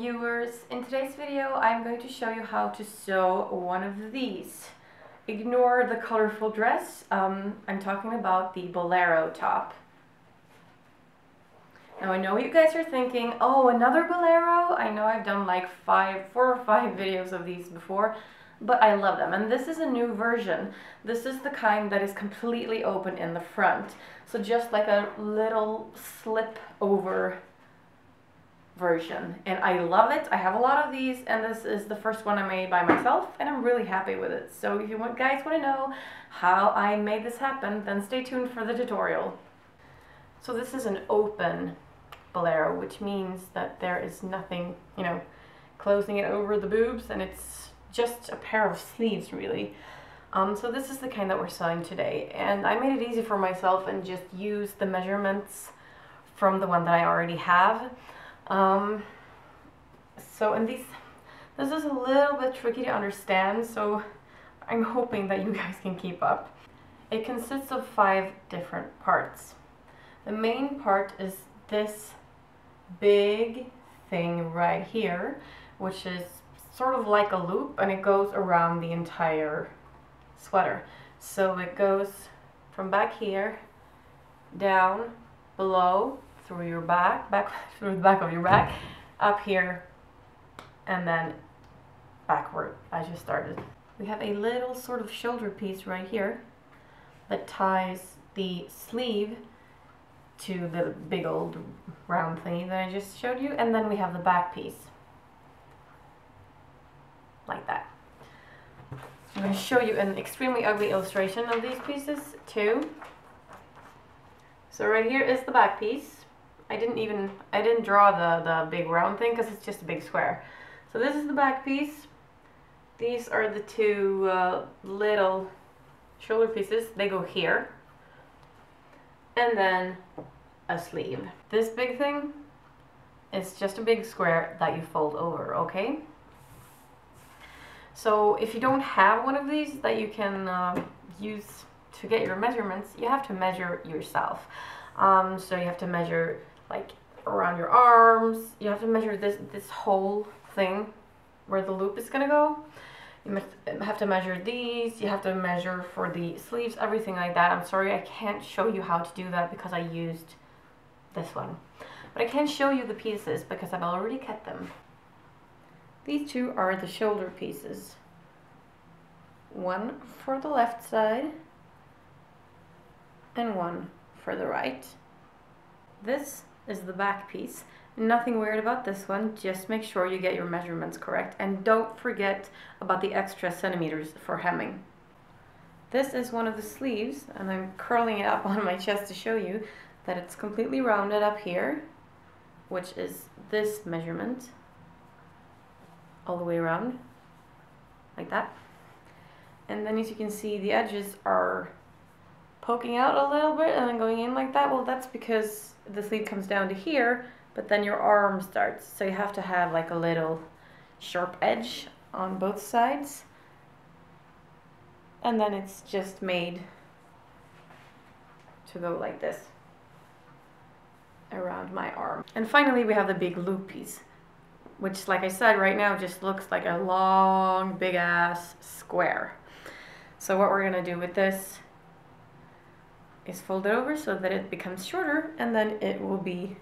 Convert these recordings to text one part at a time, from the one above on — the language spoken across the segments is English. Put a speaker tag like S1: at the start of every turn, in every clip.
S1: viewers, in today's video I'm going to show you how to sew one of these. Ignore the colorful dress, I'm talking about the bolero top. Now I know what you guys are thinking, oh, another bolero? I know I've done like 4 or 5 videos of these before, but I love them. And this is a new version. This is the kind that is completely open in the front. So just like a little slip over version, and I love it. I have a lot of these, and this is the first one I made by myself, and I'm really happy with it. So if you guys want to know how I made this happen, then stay tuned for the tutorial. So this is an open bolero, which means that there is nothing, closing it over the boobs, and it's just a pair of sleeves really. So this is the kind that we're sewing today, and I made it easy for myself and just used the measurements from the one that I already have. This is a little bit tricky to understand, so I'm hoping that you guys can keep up. It consists of 5 different parts. The main part is this big thing right here, which is sort of like a loop, and it goes around the entire sweater. So it goes from back here, down, below, through your back through the back of your back, up here, and then backward as you started. We have a little sort of shoulder piece right here that ties the sleeve to the big old round thingy that I just showed you, and then we have the back piece like that. I'm going to show you an extremely ugly illustration of these pieces too. So right here is the back piece. I didn't draw the big round thing because it's just a big square. So this is the back piece. These are the 2 little shoulder pieces. They go here. And then a sleeve. This big thing is just a big square that you fold over, okay? So if you don't have one of these that you can use to get your measurements, you have to measure yourself. So you have to measure like around your arms. You have to measure this whole thing where the loop is gonna go. You have to measure these. You have to measure for the sleeves, everything like that. I'm sorry I can't show you how to do that because I used this one. But I can show you the pieces because I've already cut them. These 2 are the shoulder pieces. One for the left side and one for the right. This is the back piece. Nothing weird about this one, just make sure you get your measurements correct, and don't forget about the extra centimeters for hemming. This is one of the sleeves, and I'm curling it up on my chest to show you that it's completely rounded up here, which is this measurement all the way around like that. And then as you can see, the edges are poking out a little bit and then going in like that. Well, that's because the sleeve comes down to here, but then your arm starts. So you have to have like a little sharp edge on both sides. And then it's just made to go like this around my arm. And finally we have the big loop piece, which, like I said, right now just looks like a long, big ass square. So what we're gonna do with this is fold it over so that it becomes shorter, and then it will be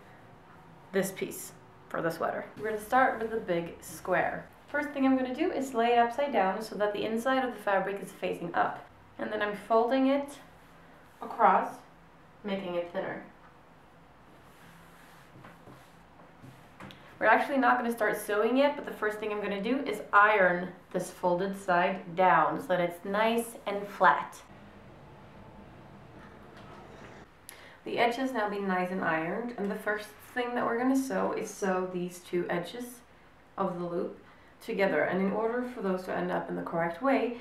S1: this piece for the sweater. We're gonna start with the big square. First thing I'm gonna do is lay it upside down so that the inside of the fabric is facing up. And then I'm folding it across, making it thinner. We're actually not going to start sewing yet, but the first thing I'm going to do is iron this folded side down so that it's nice and flat. The edge has now been nice and ironed, and the first thing that we're going to sew is sew these 2 edges of the loop together. And in order for those to end up in the correct way,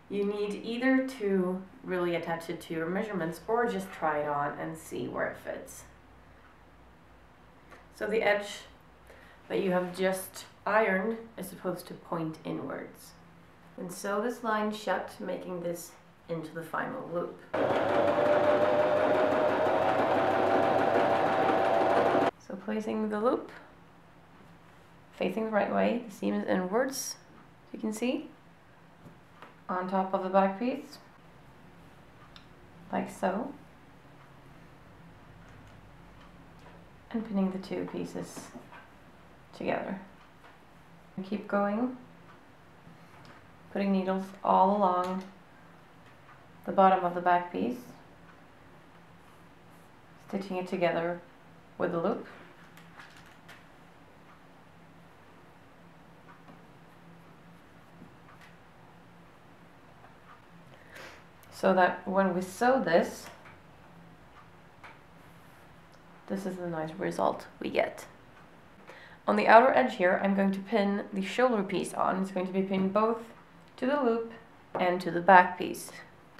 S1: you need either to really attach it to your measurements or just try it on and see where it fits. So the edge that you have just ironed is supposed to point inwards. And sew this line shut, making this into the final loop. So placing the loop facing the right way. The seam is inwards, as you can see, on top of the back piece, like so. And pinning the two pieces together. And keep going, putting needles all along the bottom of the back piece, stitching it together with the loop. So that when we sew this, this is the nice result we get. On the outer edge here, I'm going to pin the shoulder piece on. It's going to be pinned both to the loop and to the back piece.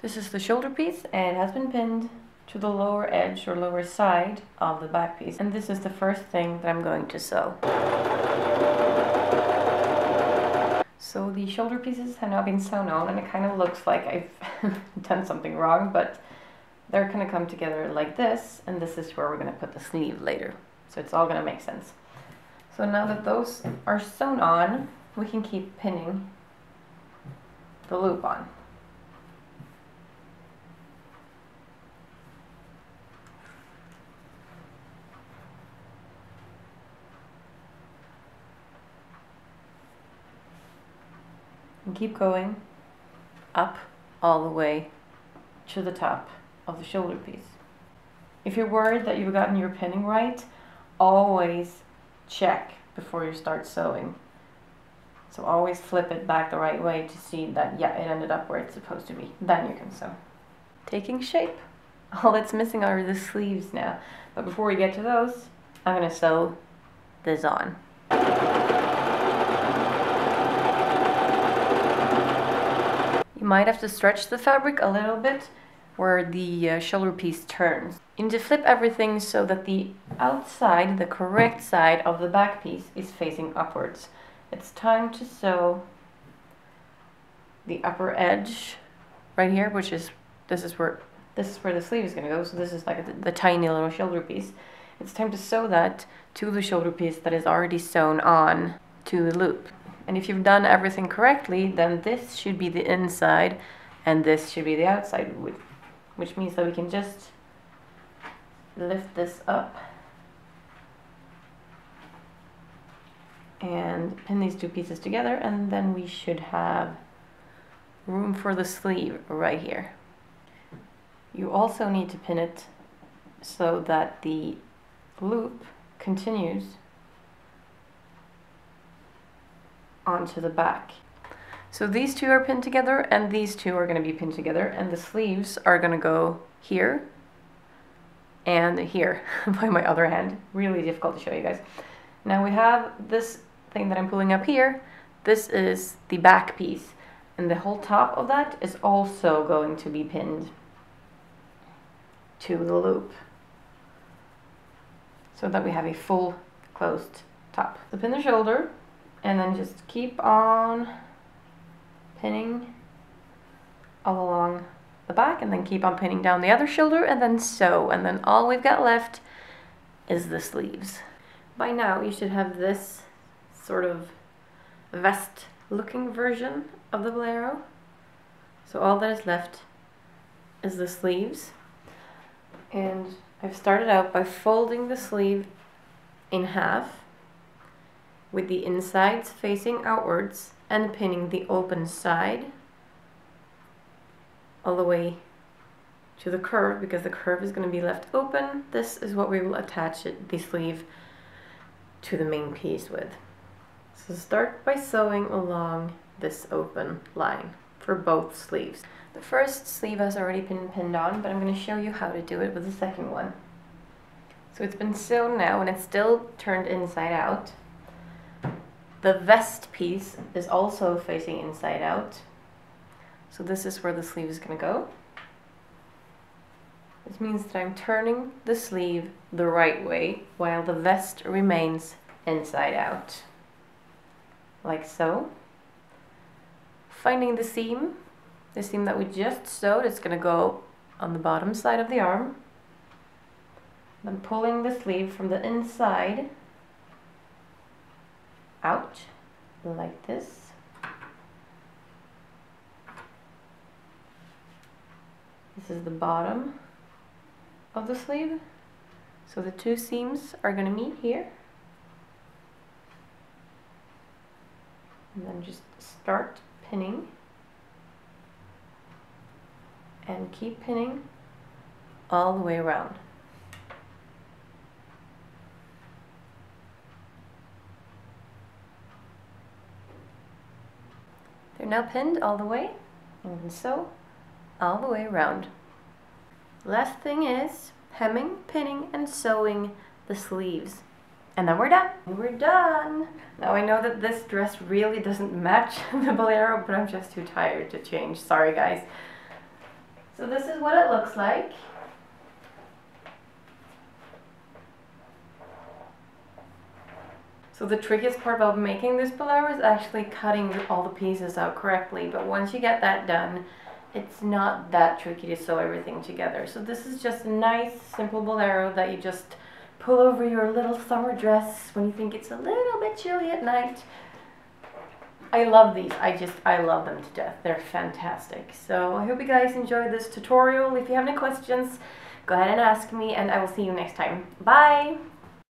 S1: This is the shoulder piece, and it has been pinned to the lower edge or lower side of the back piece. And this is the first thing that I'm going to sew. So the shoulder pieces have now been sewn on, and it kind of looks like I've done something wrong, but they're going to come together like this, and this is where we're going to put the sleeve later. So it's all going to make sense. So now that those are sewn on, we can keep pinning the loop on. And keep going up all the way to the top of the shoulder piece. If you're worried that you've gotten your pinning right, always check before you start sewing. So always flip it back the right way to see that, yeah, it ended up where it's supposed to be. Then you can sew. Taking shape. All that's missing are the sleeves now. But before we get to those, I'm going to sew this on. You might have to stretch the fabric a little bit where the shoulder piece turns. You need to flip everything so that the outside, the correct side of the back piece is facing upwards. It's time to sew the upper edge right here, which is, this is where the sleeve is going to go. So this is like the tiny little shoulder piece. It's time to sew that to the shoulder piece that is already sewn on to the loop. And if you've done everything correctly, then this should be the inside and this should be the outside, which means that we can just lift this up and pin these two pieces together, and then we should have room for the sleeve right here. You also need to pin it so that the loop continues onto the back. So these two are pinned together and these two are going to be pinned together, and the sleeves are going to go here and here by my other hand. Really difficult to show you guys. Now we have this thing that I'm pulling up here. This is the back piece, and the whole top of that is also going to be pinned to the loop so that we have a full closed top. So pin the shoulder and then just keep on pinning all along the back, and then keep on pinning down the other shoulder, and then sew, and then all we've got left is the sleeves. By now you should have this sort of vest looking version of the bolero. So all that is left is the sleeves, and I've started out by folding the sleeve in half with the insides facing outwards and pinning the open side all the way to the curve, because the curve is going to be left open. This is what we will attach the sleeve to the main piece with. So start by sewing along this open line for both sleeves. The first sleeve has already been pinned on, but I'm going to show you how to do it with the second one. So it's been sewn now and it's still turned inside out. The vest piece is also facing inside out. So this is where the sleeve is going to go. This means that I'm turning the sleeve the right way while the vest remains inside out. Like so. Finding the seam that we just sewed, it's going to go on the bottom side of the arm. Then pulling the sleeve from the inside out like this. This is the bottom of the sleeve. So the two seams are going to meet here. And then just start pinning. And keep pinning all the way around. They're now pinned all the way, and so all the way around. Last thing is hemming, pinning, and sewing the sleeves. And then we're done. We're done. Now I know that this dress really doesn't match the bolero, but I'm just too tired to change. Sorry guys. So this is what it looks like. So the trickiest part about making this bolero is actually cutting all the pieces out correctly, but once you get that done, it's not that tricky to sew everything together. So this is just a nice, simple bolero that you just pull over your little summer dress when you think it's a little bit chilly at night. I love these. I love them to death. They're fantastic. So I hope you guys enjoyed this tutorial. If you have any questions, go ahead and ask me, and I will see you next time. Bye!